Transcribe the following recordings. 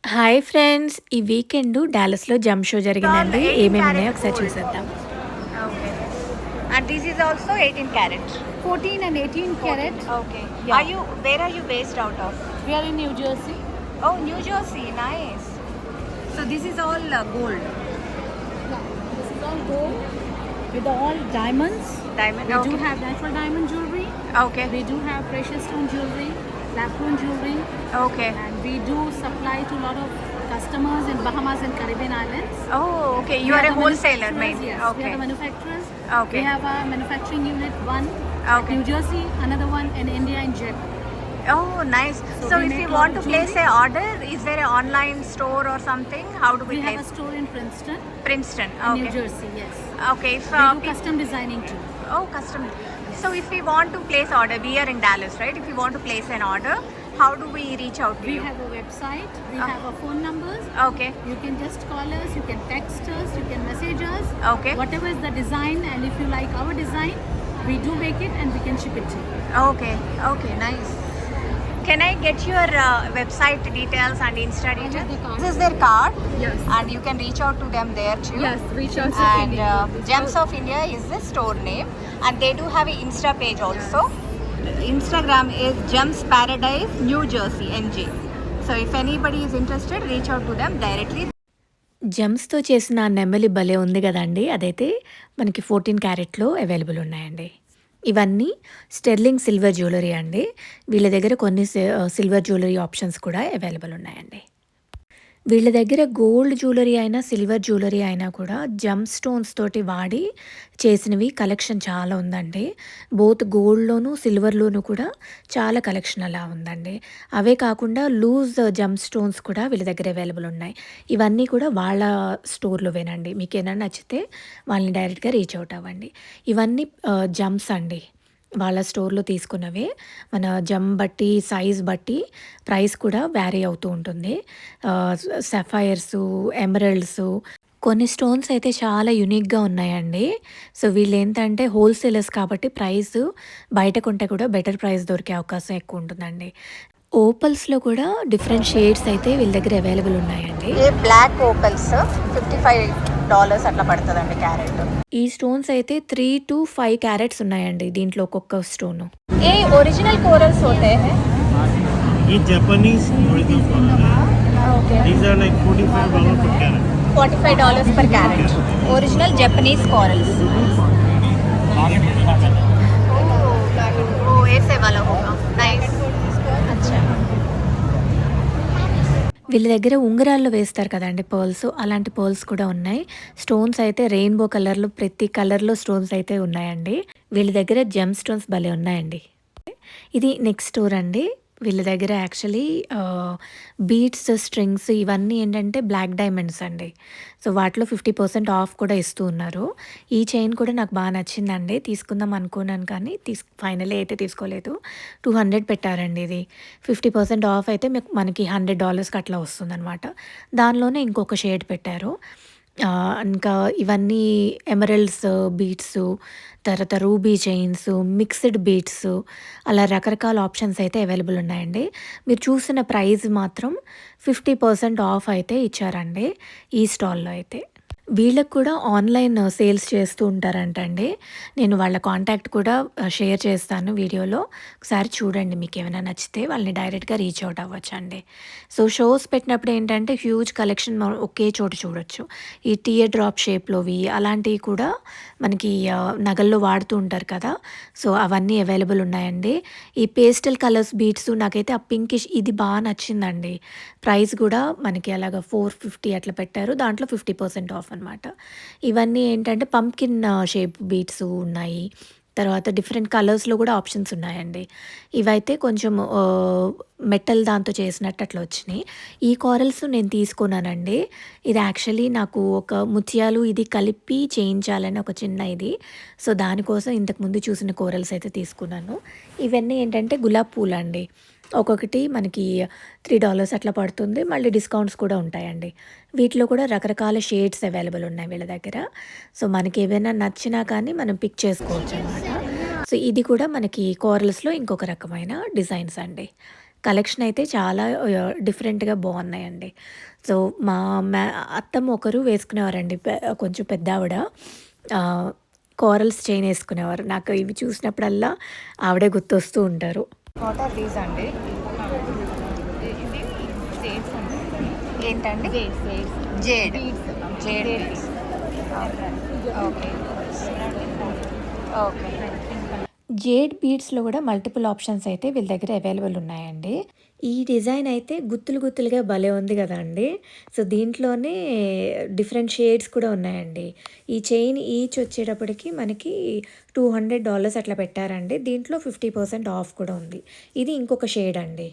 Hi friends! ఈ weekend డాలస్‌లో jump show All జరిగిందండి. 18 ఏమేమి ఉన్నాయో carat ఒకసారి gold. చూసేద్దాం. Okay. And this is also 18 carat. 14 and 18 carat. 14. Okay. Yeah. Where are you based out of? We are in New Jersey. Oh, New Jersey. Nice. So this is all gold. Yeah. This is all gold with all diamonds. Diamond. We Okay. do have natural diamond jewelry. Okay. We do have precious stone jewelry, lab-grown jewelry, Okay. and we do supply to a lot of customers in Bahamas and Caribbean islands. Oh, okay. You We are a the wholesaler, manufacturers, maybe. Yes, we Okay. are the manufacturers. Okay. We have our manufacturing unit one Okay. at New Jersey, another one in India in Jaipur. Oh, nice. So So we if make you lot want to of place jewelry. an order, is there an online store or something? How do we We have a place? store in Princeton, Princeton. in New Okay. Jersey. Yes. Okay. So We do custom designing too. Oh, custom. So if we want to place order, we are in Dallas, right? If we want to place an order, how do we reach out to We you? have a website, we Ah. have our phone numbers. Okay. You can just call us, you can text us, you can message us. Okay. Whatever is the design, and if you like our design, we do make it and we can ship it to you. Okay. Okay. Nice. Can I get your website details and Insta I have details? the card. This is their card, Yes. and you can reach out to them there too. Yes, reach out to And India. Gems of India is the store name, and they do have an Insta page also. Instagram is Gems Paradise New Jersey NJ. So if anybody is interested, reach out to them directly. జెమ్స్‌తో చేసిన ఆ నెమలి భలే ఉంది గదండీ! అదైతే మనకి 14 క్యారెట్‌లో available ఉన్నాయండి. ఇవన్నీ స్టెర్లింగ్ సిల్వర్ జ్యువెలరీ అండి. వీళ్ళ దగ్గర కొన్ని సిల్వర్ జ్యువెలరీ ఆప్షన్స్ కూడా అవైలబుల్ ఉన్నాయండి. వీళ్ళ దగ్గర గోల్డ్ జ్యువెలరీ అయినా, సిల్వర్ జ్యువెలరీ అయినా కూడా జెమ్ స్టోన్స్ తోటి వాడి చేసినవి కలెక్షన్ చాలా ఉందండి. బోత్ గోల్డ్‌లోను, సిల్వర్‌లోను కూడా చాలా కలెక్షన్ అలా ఉందండి. అవే కాకుండా లూజ్ జెమ్ స్టోన్స్ కూడా వీళ్ళ దగ్గర అవైలబుల్ ఉన్నాయి. ఇవన్నీ కూడా వాళ్ళ స్టోర్‌లోవేనండి. మీకేమైనా నచ్చితే వాళ్ళని డైరెక్ట్‌గా రీచ్ అవుట్ అవ్వండి. ఇవన్నీ జెమ్స్ అండి. వాళ్ళ స్టోర్‌లో తీసుకున్నవే. మన జెమ్ బట్టి, సైజ్ బట్టి ప్రైస్ కూడా వేరీ అవుతూ ఉంటుంది. సఫైర్సు, ఎమరల్డ్సు కొన్ని స్టోన్స్ అయితే చాలా యూనిక్‌గా ఉన్నాయండి. సో, వీళ్ళేంటంటే హోల్‌సేలర్స్ కాబట్టి ప్రైసు బయట కొంటే కూడా బెటర్ ప్రైస్ దొరికే అవకాశం ఎక్కువుంటుందండి. ఓపల్స్‌లో కూడా డిఫరెంట్ షేడ్స్ అయితే వీళ్ళ దగ్గర అవైలబుల్ ఉన్నాయండి. ఏ బ్లాక్ ఓపల్స్ $55 అట్లా పడుతుందండి క్యారెట్. ఈ స్టోన్స్ అయితే 3-5 క్యారెట్స్ ఉన్నాయండి దీంట్లో ఒక్కొక్క స్టోను. ఏ ఒరిజినల్ కోరల్స్ होते हैं? ये Japanese original color है. Okay. These are like $45 per carat. $45 per carat. Original Japanese corals. Oh, ऐसे वाला होगा. Nice. अच्छा. వీళ్ళ దగ్గర ఉంగరాల్లో వేస్తారు కదండీ పర్ల్స్. అలాంటి పర్ల్స్ కూడా ఉన్నాయి. స్టోన్స్ అయితే రెయిన్‌బో కలర్‌లో ప్రతి కలర్‌లో స్టోన్స్ అయితే ఉన్నాయండి. వీళ్ళ దగ్గర జెమ్ స్టోన్స్ భలే ఉన్నాయండి. ఇది నెక్స్ట్ స్టోర్ అండి. వీళ్ళ దగ్గర యాక్చువల్లీ బీడ్స్, స్ట్రింగ్స్ ఇవన్నీ ఏంటంటే బ్లాక్ డైమండ్స్ అండి. సో, వాటిలో 50% ఆఫ్ కూడా ఇస్తూ ఉన్నారు. ఈ చైన్ కూడా నాకు బాగా నచ్చిందండి. తీసుకుందాం అనుకున్నాను కానీ ఫైనల్లీ అయితే తీసుకోలేదు. 200 పెట్టారండి ఇది. 50% ఆఫ్ అయితే మనకి $100కి అట్లా వస్తుందనమాట. దానిలోనే ఇంకొక షేడ్ పెట్టారు. ఇంకా ఇవన్నీ ఎమరల్డ్స్ బీడ్స్, తర్వాత రూబీ చైన్స్, మిక్స్డ్ బీడ్స్ అలా రకరకాల ఆప్షన్స్ అయితే అవైలబుల్ ఉన్నాయండి. మీరు చూసిన ప్రైస్ మాత్రం 50% ఆఫ్ అయితే ఇచ్చారండి ఈ స్టాల్‌లో అయితే. వీళ్ళకి కూడా ఆన్‌లైన్ సేల్స్ చేస్తూ ఉంటారంటండి. నేను వాళ్ళ కాంటాక్ట్ కూడా షేర్ చేస్తాను వీడియోలో. ఒకసారి చూడండి మీకేమైనా నచ్చితే వాళ్ళని డైరెక్ట్‌గా రీచ్ అవుట్ అవ్వచ్చండి. సో, షోస్ పెట్టినప్పుడు ఏంటంటే హ్యూజ్ కలెక్షన్ మనం ఒకే చోట చూడొచ్చు. ఈ టియర్ డ్రాప్ షేప్‌లోవి అలాంటివి కూడా మనకి నగల్లో వాడుతూ ఉంటారు కదా! సో, అవన్నీ అవైలబుల్ ఉన్నాయండి. ఈ పేస్టల్ కలర్స్ బీడ్స్ నాకైతే ఆ పింకిష్ ఇది బా నచ్చిందండి. ప్రైస్ కూడా మనకి అలాగా 450 అట్లా పెట్టారు. దాంట్లో 50% ఆఫ్ అనమాట. ఇవన్నీ ఏంటంటే పంప్కిన్ షేప్ బీడ్స్ ఉన్నాయి. తర్వాత డిఫరెంట్ కలర్స్‌లో కూడా ఆప్షన్స్ ఉన్నాయండి. ఇవైతే కొంచెం మెటల్ దాంతో చేసినట్టు అట్లా వచ్చినాయి. ఈ కోరల్స్ నేను తీసుకున్నానండి. ఇది యాక్చువల్లీ నాకు ఒక ముత్యాలు ఇది కలిపి చేయించాలని ఒక చిన్న ఇది. సో, దానికోసం ఇంతకుముందు చూసిన కోరల్స్ అయితే తీసుకున్నాను. ఇవన్నీ ఏంటంటే గులాబీ పూలండి. ఒక్కొక్కటి మనకి $3 అట్లా పడుతుంది. మళ్ళీ డిస్కౌంట్స్ కూడా ఉంటాయండి. వీటిలో కూడా రకరకాల షేడ్స్ అవైలబుల్ ఉన్నాయి వీళ్ళ దగ్గర. సో, మనకి ఏవైనా నచ్చినా కానీ మనం పిక్ చేసుకోవచ్చనమాట. సో, ఇది కూడా మనకి కోరల్స్‌లో ఇంకొక రకమైన డిజైన్స్ అండి. కలెక్షన్ అయితే చాలా డిఫరెంట్‌గా బాగున్నాయండి. సో, మా అత్తమ్మ ఒకరు వేసుకునేవారండి. కొంచెం పెద్దావిడ. ఆహ్, కోరల్స్ చైన్ ఏసుకునేవారు. నాకు ఇవి చూసినప్పుడల్లా ఆవిడే గుర్తొస్తూ ఉంటారు. వాట్ ఆర్ దీస్ అండి? ఏంటండి? Jade beads. Okay okay. జేడ్ బీడ్స్‌లో కూడా మల్టిపుల్ ఆప్షన్స్ అయితే వీళ్ళ దగ్గర అవైలబుల్ ఉన్నాయండి. ఈ డిజైన్ అయితే గుత్తులు గుత్తులుగా భలే ఉంది గదండీ! సో, దీంట్లోనే డిఫరెంట్ షేడ్స్ కూడా ఉన్నాయండి. ఈ చైన్ ఈచ్ వచ్చేటప్పటికి మనకి $200 అట్లా పెట్టారండి. దీంట్లో 50% ఆఫ్ కూడా ఉంది. ఇది ఇంకొక షేడ్ అండి.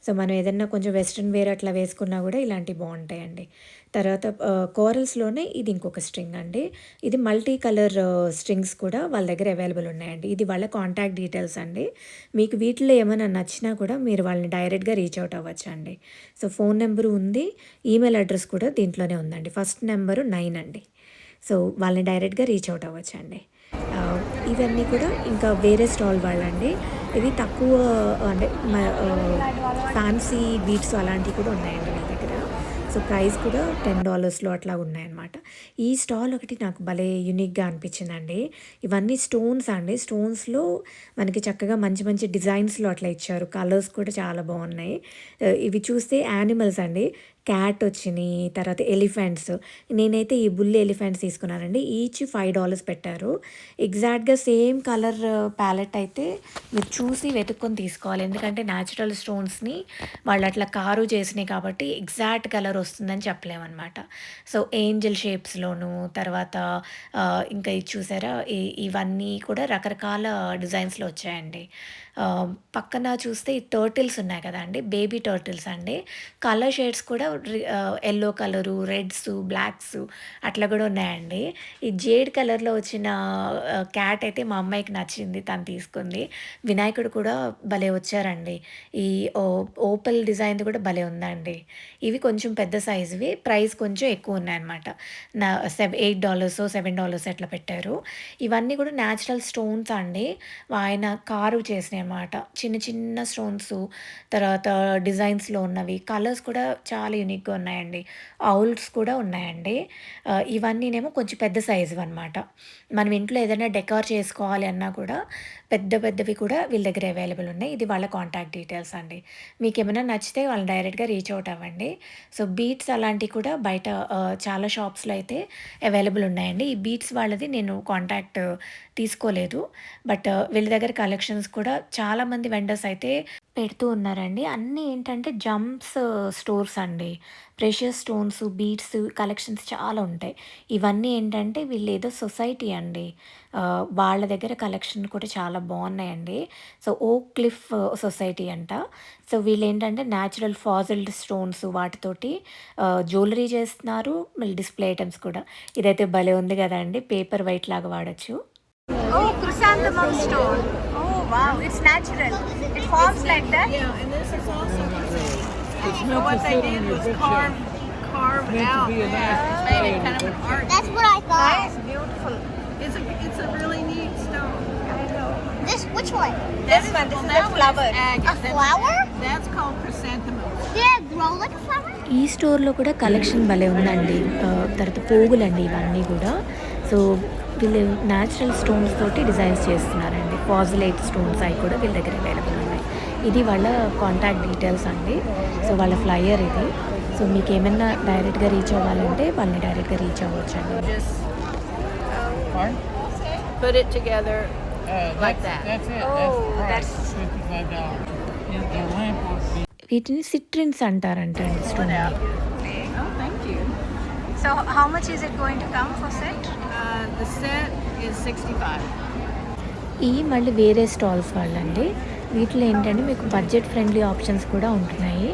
సో, మనం ఏదన్నా కొంచెం వెస్ట్రన్ వేర్ అట్లా వేసుకున్నా గూడా ఇలాంటివి బావుంటాయండి. తర్వాత కోరల్స్‌లోనే ఇది ఇంకొక స్ట్రింగ్ అండి. ఇది మల్టీ కలర్ స్ట్రింగ్స్ కూడా వాళ్ళ దగ్గర అవైలబుల్ ఉన్నాయండి. ఇది వాళ్ళ కాంటాక్ట్ డీటెయిల్స్ అండి. మీకు వీటిలో ఏమైనా నచ్చినా కూడా మీరు వాళ్ళని డైరెక్ట్‌గా రీచ్ అవుట్ అవ్వచ్చండి. సో, ఫోన్ నెంబరు ఉంది. ఈమెయిల్ అడ్రెస్ కూడా దీంట్లోనే ఉందండి. ఫస్ట్ నెంబరు 9 అండి. సో, వాళ్ళని డైరెక్ట్‌గా రీచ్ అవుట్ అవ్వచ్చండి. ఇవన్నీ కూడా ఇంకా వేరే స్టాల్ వాళ్ళండి. ఇవి తక్కువ అంటే ఫ్యాన్సీ బీట్స్ అలాంటివి కూడా ఉన్నాయండి వీళ్ళ దగ్గర. సో, ప్రైస్ కూడా $10లో అట్లా ఉన్నాయన్నమాట. ఈ స్టాల్ ఒకటి నాకు భలే యూనిక్‌గా అనిపించిందండి. ఇవన్నీ స్టోన్స్ అండి. స్టోన్స్‌లో మనకి చక్కగా మంచి మంచి డిజైన్స్‌లో అట్లా ఇచ్చారు. కలర్స్ కూడా చాలా బాగున్నాయి. ఇవి చూస్తే యానిమల్స్ అండి. క్యాట్ వచ్చినాయి. తర్వాత ఎలిఫెంట్స్. నేనైతే ఈ బుల్ ఎలిఫెంట్స్ తీసుకున్నానండి. ఈచ్ $5 పెట్టారు. ఎగ్జాక్ట్‌గా సేమ్ కలర్ ప్యాలెట్ అయితే మీరు చూసి వెతుక్కొని తీసుకోవాలి. ఎందుకంటే న్యాచురల్ స్టోన్స్‌ని వాళ్ళు అట్లా కారు చేసినాయి కాబట్టి ఎగ్జాక్ట్ కలర్ వస్తుందని చెప్పలేమనమాట. సో, ఏంజెల్ షేప్స్‌లోను తర్వాత ఇంకా ఇది చూసారా? ఇవన్నీ కూడా రకరకాల డిజైన్స్‌లో వచ్చాయండి. పక్కన చూస్తే ఈ టర్టిల్స్ ఉన్నాయి కదండీ! బేబీ టర్టిల్స్ అండి. కలర్ షేడ్స్ కూడా యెల్లో కలరు, రెడ్స్, బ్లాక్స్ అట్లా కూడా ఉన్నాయండి. ఈ జేడ్ కలర్‌లో వచ్చిన క్యాట్ అయితే మా అమ్మాయికి నచ్చింది. తను తీసుకుంది. వినాయకుడు కూడా భలే వచ్చారండి. ఈ ఓపల్ డిజైన్‌ది కూడా భలే ఉందండి. ఇవి కొంచెం పెద్ద సైజువి. ప్రైస్ కొంచెం ఎక్కువ ఉన్నాయన్నమాట. $8 $7 అట్లా పెట్టారు. ఇవన్నీ కూడా న్యాచురల్ స్టోన్స్ అండి. ఆయన కార్వ్ చేసినయన్నమాట. చిన్న చిన్న స్టోన్స్ తర్వాత డిజైన్స్‌లో ఉన్నవి. కలర్స్ కూడా చాలా యూనిక్‌గా ఉన్నాయండి. ఔల్స్ కూడా ఉన్నాయండి. ఇవన్నీనేమో కొంచెం పెద్ద సైజువన్నమాట. మనం ఇంట్లో ఏదైనా డెకార్ చేసుకోవాలి అన్నా కూడా పెద్ద పెద్దవి కూడా వీళ్ళ దగ్గర అవైలబుల్ ఉన్నాయి. ఇది వాళ్ళ కాంటాక్ట్ డీటెయిల్స్ అండి. మీకేమైనా నచ్చితే వాళ్ళని డైరెక్ట్‌గా రీచ్ అవుట్ అవ్వండి. సో, బీట్స్ అలాంటివి కూడా బయట చాలా షాప్స్‌లో అయితే అవైలబుల్ ఉన్నాయండి. ఈ బీట్స్ వాళ్ళది నేను కాంటాక్ట్ తీసుకోలేదు. బట్ వీళ్ళ దగ్గర కలెక్షన్స్ కూడా చాలామంది వెండర్స్ అయితే పెడుతూ ఉన్నారండి. అన్నీ ఏంటంటే జమ్స్ స్టోర్స్ అండి. ప్రెషియస్ స్టోన్స్, బీడ్స్ కలెక్షన్స్ చాలా ఉంటాయి. ఇవన్నీ ఏంటంటే వీళ్ళేదో సొసైటీ అండి. వాళ్ళ దగ్గర కలెక్షన్ కూడా చాలా బాగున్నాయండి. సో, ఓక్ క్లిఫ్ సొసైటీ అంట. సో, వీళ్ళేంటంటే న్యాచురల్ ఫాజిల్డ్ స్టోన్స్ వాటితోటి జ్యువెలరీ చేస్తున్నారు. మళ్ళీ డిస్‌ప్లే ఐటెమ్స్ కూడా. ఇదైతే భలే ఉంది గదండీ! పేపర్ వెయిట్ లాగా వాడొచ్చు. Oh, chrysanthemum stone. Oh, wow. It's natural. It forms like that. Yeah, and this is also chrysanthemum. So what they did was carve out, made it kind of an art. That's what I thought. Nice, beautiful. It's a really neat stone. Which one? This one, this is a flower. A flower? That's called chrysanthemum. Did it grow like a flower? ఈ స్టోర్‌లో కూడా collection భలే ఉందండి. తర్వాత పోగులండి ఇవన్నీ కూడా. So, వీళ్ళు natural stones తోటి డిజైన్స్ చేస్తున్నారండి. పాజిలైట్ స్టోన్స్ అవి కూడా వీళ్ళ దగ్గర అవైలబుల్ ఉన్నాయి. ఇది వాళ్ళ కాంటాక్ట్ డీటెయిల్స్ అండి. సో, వాళ్ళ ఫ్లైయర్ ఇది. సో, మీకు ఏమైనా డైరెక్ట్‌గా రీచ్ అవ్వాలంటే వాళ్ళని డైరెక్ట్‌గా reach అవ్వచ్చండి. Just put it together like that. That's it. Oh, That's that's- the price. $55. The lamp would be వీటిని సిట్రిన్స్ అంటారంటండి stone. Oh, thank you. So, how much is it going to come for set? The set is $65. ఇవి మళ్ళీ వేరే stalls వాళ్ళండి. వీటిలో ఏంటంటే మీకు budget friendly options కూడా ఉంటున్నాయి.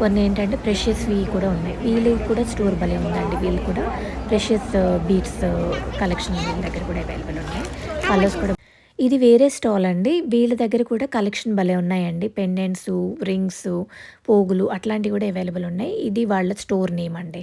కొన్ని ఏంటంటే ప్రెషియస్వి కూడా ఉన్నాయి. వీళ్ళకి కూడా స్టోర్ భలే ఉందండి. వీళ్ళు కూడా ప్రెషియస్ బీట్స్ కలెక్షన్ వీళ్ళ దగ్గర కూడా అవైలబుల్ ఉన్నాయి. కలర్స్ కూడా ఇది వేరే స్టాల్ అండి. వీళ్ళ దగ్గర కూడా కలెక్షన్ భలే ఉన్నాయండి. పెండెంట్సు, రింగ్సు, పోగులు అట్లాంటివి కూడా అవైలబుల్ ఉన్నాయి. ఇది వాళ్ళ స్టోర్ నేమ్ అండి.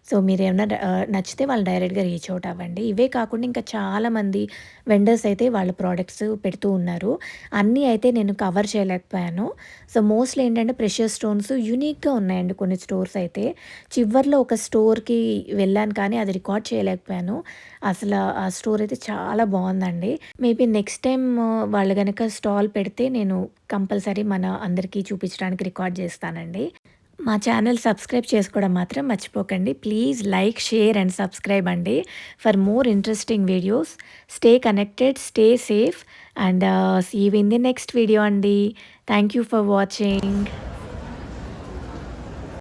సో మీరేమన్నా నచ్చితే వాళ్ళు డైరెక్ట్‌గా రీచ్ ఔట్ అవ్వండి. ఇవే కాకుండా ఇంకా చాలామంది వెండర్స్ అయితే వాళ్ళ ప్రొడక్ట్స్ పెడుతూ ఉన్నారు. అన్నీ అయితే నేను కవర్ చేయలేకపోయాను. సో మోస్ట్‌లీ ఏంటంటే ప్రెషియస్ స్టోన్స్ యూనిక్‌గా ఉన్నాయండి కొన్ని స్టోర్స్ అయితే. చివర్లో ఒక స్టోర్‌కి వెళ్ళాను కానీ అది రికార్డ్ చేయలేకపోయాను. అసల ఆ స్టోర్ అయితే చాలా బావుందండి. మేబీ నెక్స్ట్ టైమ్ వాళ్ళు గనక స్టాల్ పెడితే నేను కంపల్సరీ మన అందరికీ చూపించడానికి రికార్డ్ చేస్తానండి. మా ఛానల్ సబ్స్క్రైబ్ చేసుకోవడం మాత్రం మర్చిపోకండి. Please like, share and subscribe అండి. For more interesting videos. Stay connected, stay safe and see you in the next video అండి. Thank you for watching.